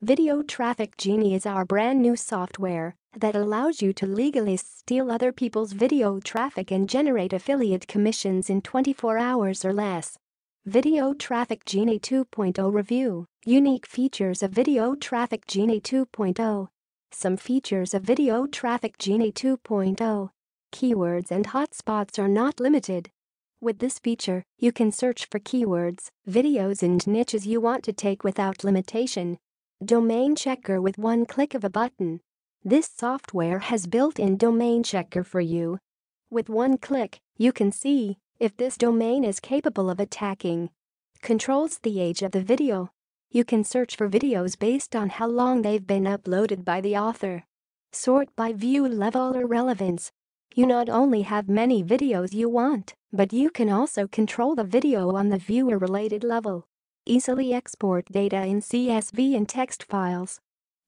Video Traffic Genie is our brand new software that allows you to legally steal other people's video traffic and generate affiliate commissions in 24 hours or less. Video Traffic Genie 2.0 Review. Unique features of Video Traffic Genie 2.0. Some features of Video Traffic Genie 2.0. Keywords and hotspots are not limited. With this feature, you can search for keywords, videos and niches you want to take without limitation. Domain checker with one click of a button. This software has built-in domain checker for you. With one click, you can see if this domain is capable of attacking. Controls the age of the video. You can search for videos based on how long they've been uploaded by the author. Sort by view level or relevance. You not only have many videos you want, but you can also control the video on the viewer-related level. Easily export data in CSV and text files.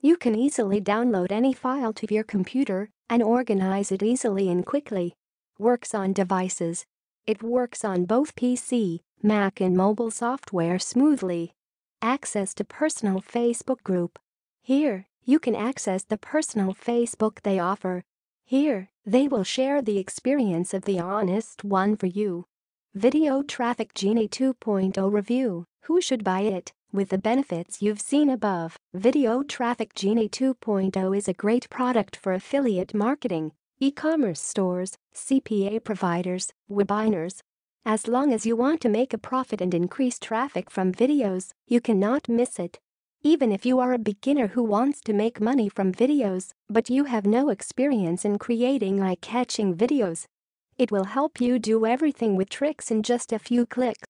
You can easily download any file to your computer and organize it easily and quickly. Works on devices. It works on both PC, Mac and mobile software smoothly. Access to personal Facebook group. Here, you can access the personal Facebook they offer. Here, they will share the experience of the honest one for you. Video Traffic Genie 2.0 Review. Who should buy it? With the benefits you've seen above, Video Traffic Genie 2.0 is a great product for affiliate marketing, e-commerce stores, CPA providers, webinars. As long as you want to make a profit and increase traffic from videos, you cannot miss it. Even if you are a beginner who wants to make money from videos, but you have no experience in creating eye-catching videos, it will help you do everything with tricks in just a few clicks.